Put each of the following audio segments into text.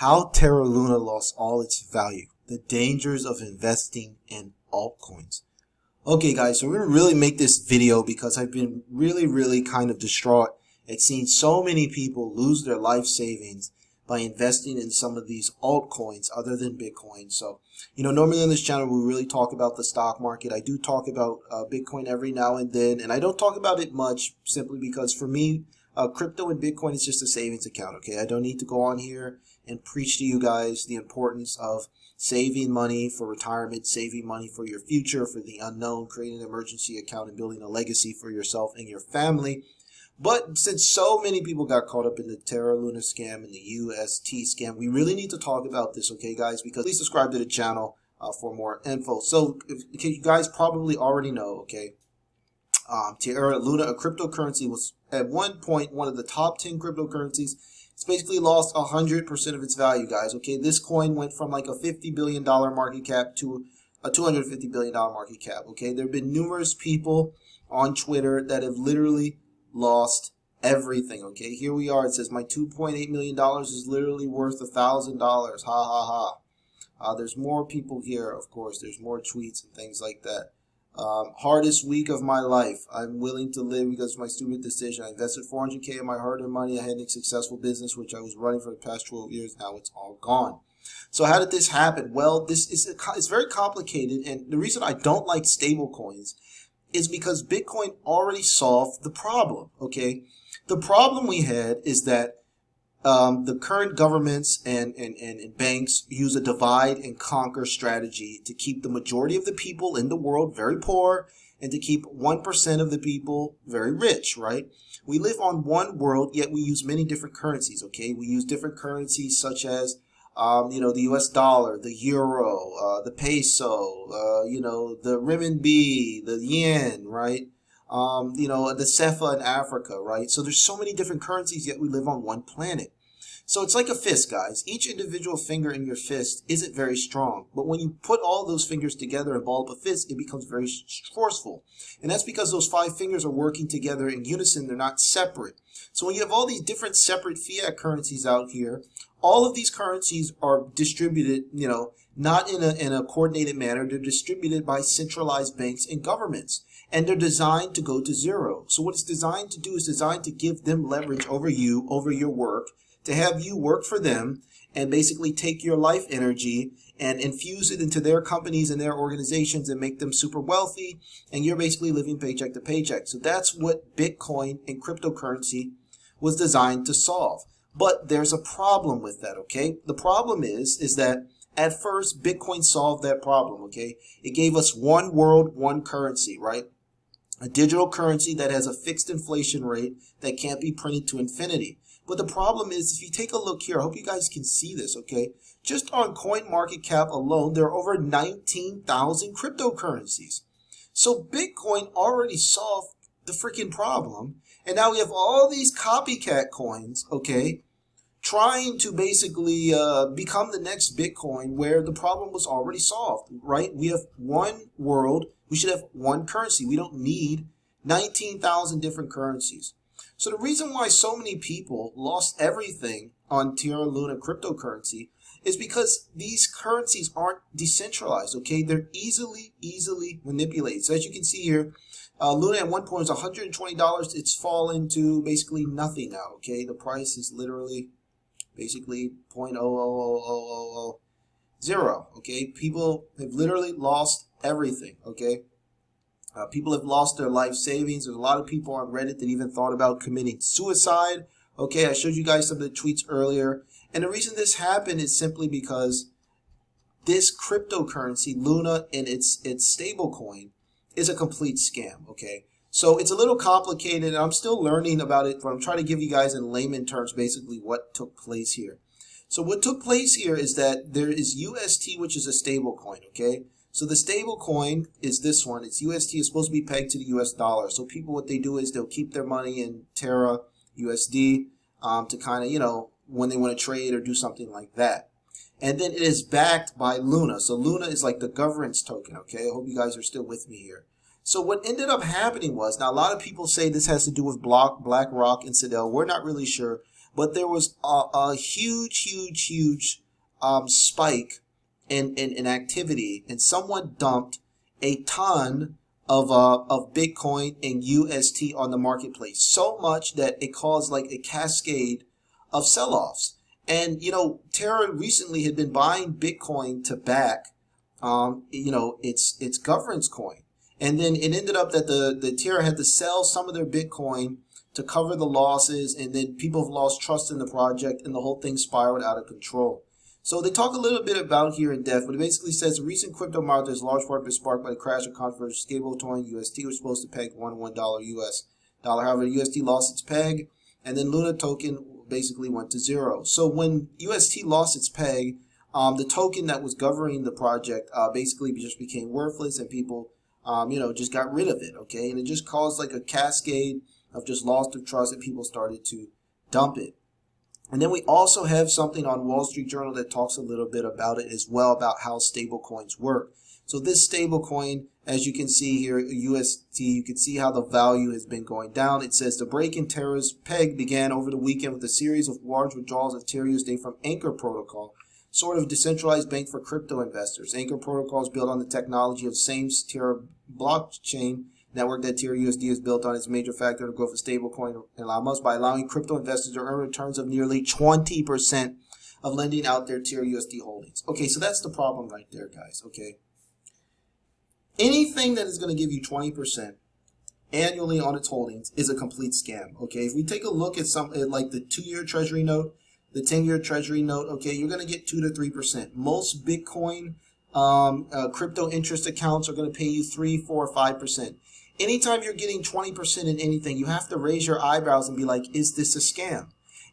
How Terra Luna lost all its value. The dangers of investing in altcoins. Okay guys, so we're going to really make this video because I've been really kind of distraught at seeing so many people lose their life savings by investing in some of these altcoins other than Bitcoin. So, normally on this channel we really talk about the stock market. I do talk about Bitcoin every now and then, and I don't talk about it much simply because for me, crypto and Bitcoin is just a savings account, okay? I don't need to go on here and preach to you guys the importance of saving money for retirement, saving money for your future, for the unknown, creating an emergency account and building a legacy for yourself and your family. But since so many people got caught up in the Terra Luna scam and the UST scam, we really need to talk about this, okay, guys? Because please subscribe to the channel for more info. So, you guys probably already know, okay, Terra Luna, a cryptocurrency, was at one point one of the top 10 cryptocurrencies. It's basically lost 100% of its value, guys. Okay, this coin went from like a $50 billion market cap to a $250 billion market cap. Okay, there have been numerous people on Twitter that have literally lost everything. Okay, here we are. It says my $2.8 million is literally worth $1,000. Ha ha ha. There's more people here, of course. There's more tweets and things like that. Hardest week of my life. I'm willing to live because of my stupid decision. I invested $400K of my hard-earned money. I had a successful business which I was running for the past 12 years. Now it's all gone. So how did this happen? Well, it's very complicated, and the reason I don't like stablecoins is because Bitcoin already solved the problem. Okay, the problem we had is that the current governments and banks use a divide and conquer strategy to keep the majority of the people in the world very poor and to keep 1% of the people very rich, right? We live on one world, yet we use many different currencies, okay? We use different currencies such as, the US dollar, the euro, the peso, the renminbi, the yen, right? The CFA in Africa, right? So there's so many different currencies, yet we live on one planet. So it's like a fist, guys. Each individual finger in your fist isn't very strong, but when you put all those fingers together and ball up a fist, it becomes very forceful. And that's because those 5 fingers are working together in unison. They're not separate. So when you have all these different separate fiat currencies out here, all of these currencies are distributed, not in a coordinated manner. They're distributed by centralized banks and governments. And they're designed to go to zero. So what it's designed to do is designed to give them leverage over you, over your work, to have you work for them and basically take your life energy and infuse it into their companies and their organizations and make them super wealthy, and you're basically living paycheck to paycheck. So that's what Bitcoin and cryptocurrency was designed to solve. But there's a problem with that, okay? The problem is that at first Bitcoin solved that problem, okay? It gave us one world, one currency, right? A digital currency that has a fixed inflation rate that can't be printed to infinity. But the problem is, if you take a look here, I hope you guys can see this, okay? Just on CoinMarketCap alone, there are over 19,000 cryptocurrencies. So Bitcoin already solved the freaking problem. And now we have all these copycat coins, okay, trying to basically become the next Bitcoin where the problem was already solved, right? We have one world. We should have one currency. We don't need 19,000 different currencies. So the reason why so many people lost everything on Terra Luna cryptocurrency is because these currencies aren't decentralized, okay? They're easily manipulated. So as you can see here, Luna at one point was $120. It's fallen to basically nothing now, okay? The price is literally basically 0.00000, okay? People have literally lost everything, okay? People have lost their life savings. There's a lot of people on Reddit that even thought about committing suicide. Okay, I showed you guys some of the tweets earlier. And the reason this happened is simply because this cryptocurrency, Luna, and its stablecoin is a complete scam, okay? So it's a little complicated, and I'm still learning about it, but I'm trying to give you guys in layman terms basically what took place here. So what took place here is that there is UST, which is a stablecoin, okay? So the stable coin is this one. It's UST. It's supposed to be pegged to the US dollar. So people, what they do is they'll keep their money in Terra USD to kind of, when they want to trade or do something like that. And then it is backed by Luna. So Luna is like the governance token, okay? I hope you guys are still with me here. So what ended up happening was, now a lot of people say this has to do with BlackRock and Citadel. We're not really sure. but there was a huge spike in activity, and someone dumped a ton of Bitcoin and UST on the marketplace, so much that it caused like a cascade of sell-offs. And Terra recently had been buying Bitcoin to back its governance coin, and then it ended up that the Terra had to sell some of their Bitcoin to cover the losses, and then people have lost trust in the project, and the whole thing spiraled out of control. So they talk a little bit about here in depth, but it basically says the recent crypto market has large part been sparked by the crash of controversial stablecoin UST, which was supposed to peg $1 US dollar. However, UST lost its peg, and then Luna token basically went to zero. So when UST lost its peg, the token that was governing the project basically just became worthless, and people, just got rid of it. Okay, and it just caused like a cascade of just loss of trust, and people started to dump it. And then we also have something on Wall Street Journal that talks a little bit about it as well, about how stablecoins work. So this stablecoin, as you can see here, UST, you can see how the value has been going down. It says the break in Terra's peg began over the weekend with a series of large withdrawals of Terra USD from Anchor Protocol, sort of decentralized bank for crypto investors. Anchor Protocol is built on the technology of same Terra blockchain network that Terra USD is built on. Is a major factor in the growth of stablecoin and Llama's by allowing crypto investors to earn returns of nearly 20% of lending out their Terra USD holdings. Okay, so that's the problem right there, guys. Okay, anything that is going to give you 20% annually on its holdings is a complete scam. Okay, if we take a look at something like the 2-year Treasury note, the 10-year Treasury note, okay, you're going to get 2 to 3%. Most Bitcoin crypto interest accounts are going to pay you 3, 4, 5%. Anytime you're getting 20% in anything, you have to raise your eyebrows and be like, is this a scam?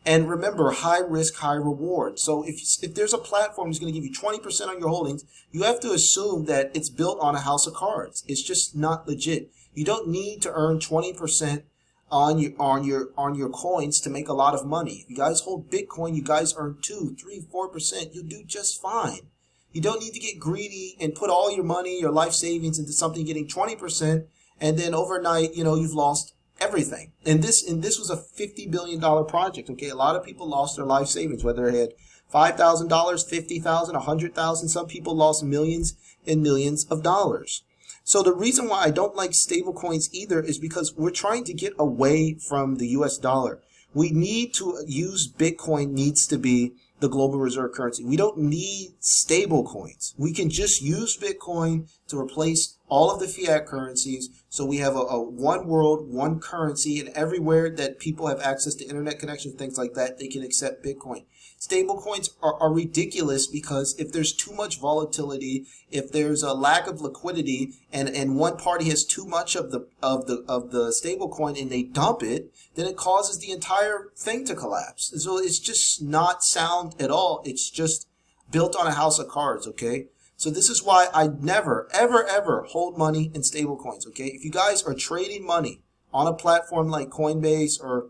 And remember, high risk, high reward. So if there's a platform that's going to give you 20% on your holdings, you have to assume that it's built on a house of cards. It's just not legit. You don't need to earn 20% on your coins to make a lot of money. If you guys hold Bitcoin, you guys earn 2, 3, 4%. You'll do just fine. You don't need to get greedy and put all your money, your life savings into something getting 20%. And then overnight, you've lost everything. And this was a $50 billion project. Okay, a lot of people lost their life savings, whether they had $5,000, $50,000, $100,000. Some people lost millions and millions of dollars. So the reason why I don't like stablecoins either is because we're trying to get away from the US dollar. We need to use Bitcoin, needs to be the global reserve currency. We don't need stable coins. We can just use Bitcoin to replace all of the fiat currencies, so we have a one world, one currency, and everywhere that people have access to internet connections, things like that, they can accept Bitcoin. Stable coins are ridiculous because if there's too much volatility, if there's a lack of liquidity, and one party has too much of the stable coin and they dump it, then it causes the entire thing to collapse. So it's just not sound at all. It's just built on a house of cards. Okay. So this is why I never, ever, ever hold money in stable coins, okay? If you guys are trading money on a platform like Coinbase or,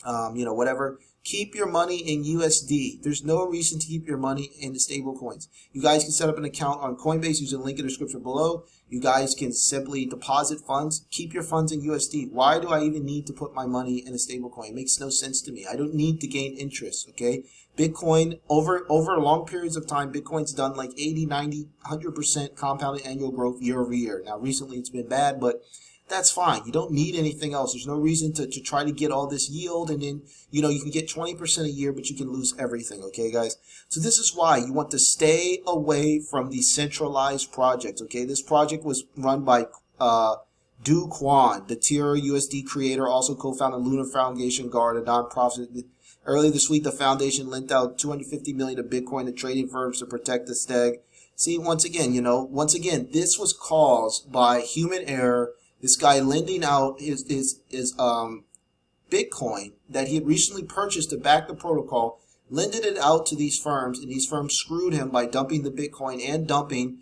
whatever, keep your money in USD. There's no reason to keep your money in the stable coins. You guys can set up an account on Coinbase using the link in the description below. You guys can simply deposit funds. Keep your funds in USD. Why do I even need to put my money in a stable coin? It makes no sense to me. I don't need to gain interest, okay? Bitcoin, over long periods of time, Bitcoin's done like 80, 90, 100% compounded annual growth year over year. Now, recently it's been bad, but that's fine. You don't need anything else. There's no reason to try to get all this yield, and then, you can get 20% a year, but you can lose everything, okay, guys? So this is why you want to stay away from these centralized projects, okay? This project was run by Do Kwon, the Terra USD creator, also co-founded Lunar Foundation Guard, a nonprofit. Earlier this week, the foundation lent out $250 million to Bitcoin to trading firms to protect the stag. See, once again, this was caused by human error. This guy lending out his Bitcoin that he had recently purchased to back the protocol, lended it out to these firms, and these firms screwed him by dumping the Bitcoin and dumping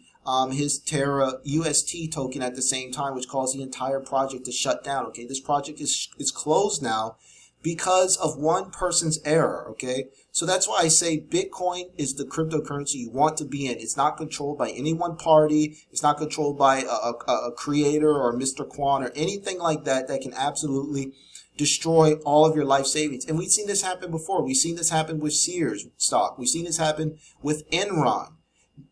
his Terra UST token at the same time, which caused the entire project to shut down. Okay, this project is closed now because of one person's error, okay? So that's why I say Bitcoin is the cryptocurrency you want to be in. It's not controlled by any one party. It's not controlled by a creator or Mr. Kwon or anything like that that can absolutely destroy all of your life savings. And we've seen this happen before. We've seen this happen with Sears stock. We've seen this happen with Enron.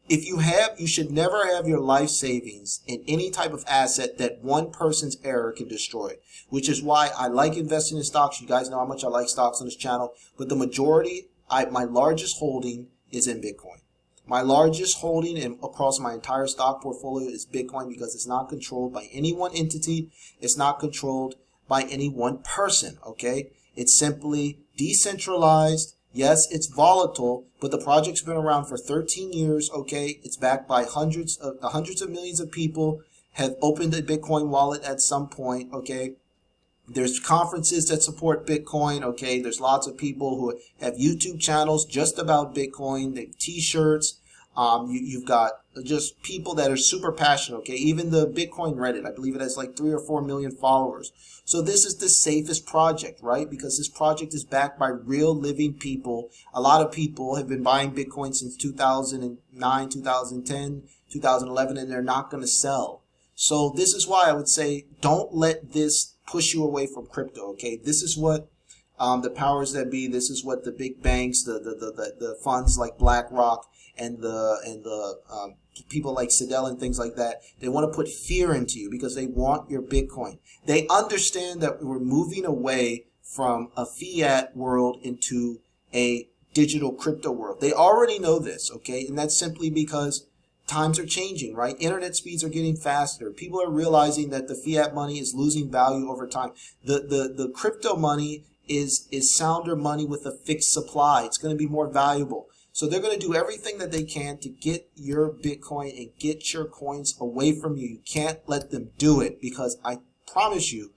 You should never have your life savings in any type of asset that one person's error can destroy, which is why I like investing in stocks. You guys know how much I like stocks on this channel, but the majority, my largest holding is in Bitcoin. My largest holding across my entire stock portfolio is Bitcoin because it's not controlled by any one entity. It's not controlled by any one person, okay? It's simply decentralized. Yes, it's volatile, but the project's been around for 13 years, okay? It's backed by hundreds of millions of people have opened a Bitcoin wallet at some point, okay? There's conferences that support Bitcoin, okay? There's lots of people who have YouTube channels just about Bitcoin, they have t-shirts. You've got just people that are super passionate, okay? Even the Bitcoin Reddit, I believe it has like 3 or 4 million followers. So this is the safest project, right? Because this project is backed by real living people. A lot of people have been buying Bitcoin since 2009, 2010, 2011, and they're not going to sell. So this is why I would say don't let this push you away from crypto, okay? This is what the powers that be, this is what the big banks, the funds like BlackRock and the people like Citadel and things like that, they want to put fear into you because they want your Bitcoin. They understand that we're moving away from a fiat world into a digital crypto world. They already know this, okay? And that's simply because times are changing, right? Internet speeds are getting faster. People are realizing that the fiat money is losing value over time. The crypto money is sounder money with a fixed supply. It's going to be more valuable. So they're going to do everything that they can to get your Bitcoin and get your coins away from you. You can't let them do it because I promise you,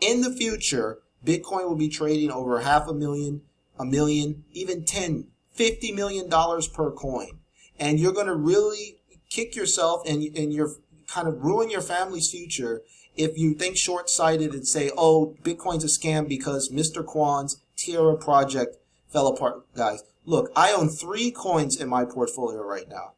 in the future, Bitcoin will be trading over $500,000, $1 million, even $10, $50 million per coin. And you're going to really kick yourself and you're kind of ruin your family's future if you think short-sighted and say, oh, Bitcoin's a scam because Mr. Kwan's Terra project fell apart. Guys, look, I own 3 coins in my portfolio right now.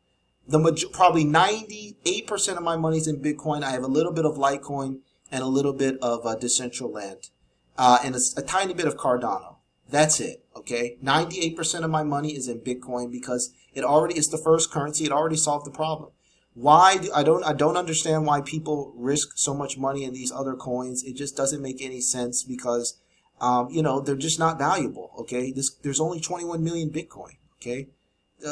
Probably 98% of my money's in Bitcoin. I have a little bit of Litecoin and a little bit of Decentraland and a tiny bit of Cardano. That's it, okay? 98% of my money is in Bitcoin because it already is the first currency. It already solved the problem. I don't understand why people risk so much money in these other coins. It just doesn't make any sense because you know, they're just not valuable, okay? There's only 21 million Bitcoin, okay?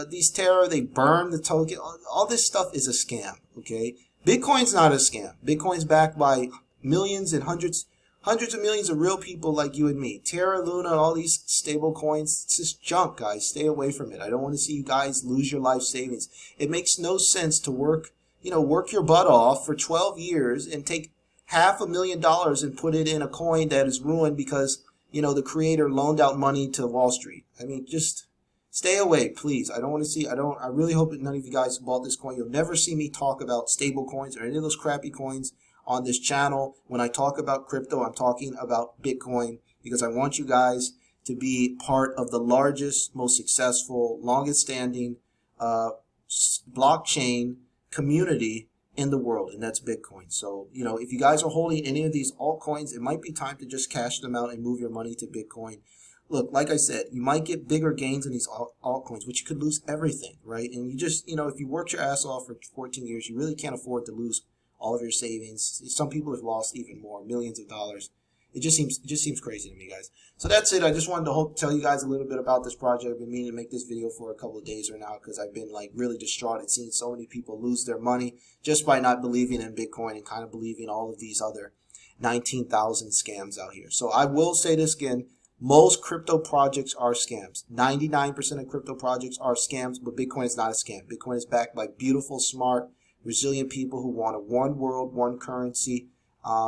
These Terra, they burn the token. All this stuff is a scam, okay? Bitcoin's not a scam. Bitcoin's backed by millions and hundreds of millions of real people like you and me. Terra, Luna, all these stable coins, it's just junk, guys. Stay away from it. I don't want to see you guys lose your life savings. It makes no sense to work your butt off for 12 years and take $500,000 and put it in a coin that is ruined because, you know, the creator loaned out money to Wall Street. I mean, just stay away, please. I don't want to see, I really hope that none of you guys bought this coin. You'll never see me talk about stable coins or any of those crappy coins on this channel. When I talk about crypto, I'm talking about Bitcoin because I want you guys to be part of the largest, most successful, longest standing blockchain community in the world, and that's Bitcoin. So, you know, if you guys are holding any of these altcoins, it might be time to just cash them out and move your money to Bitcoin. Look, like I said, you might get bigger gains in these altcoins, but you could lose everything, right? And you just, you know, if you worked your ass off for 14 years, you really can't afford to lose all of your savings. Some people have lost even more, millions of dollars. It just seems crazy to me, guys. So that's it. I just wanted to tell you guys a little bit about this project. I've been meaning to make this video for a couple of days right now because I've been like really distraught at seeing so many people lose their money just by not believing in Bitcoin and kind of believing all of these other 19,000 scams out here. So I will say this again. Most crypto projects are scams. 99% of crypto projects are scams, but Bitcoin is not a scam. Bitcoin is backed by beautiful, smart, resilient people who want a one world, one currency,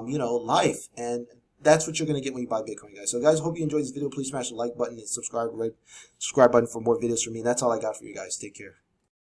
you know, life. And that's what you're going to get when you buy Bitcoin, guys. So, guys, hope you enjoyed this video. Please smash the like button and subscribe button for more videos from me. That's all I got for you guys. Take care.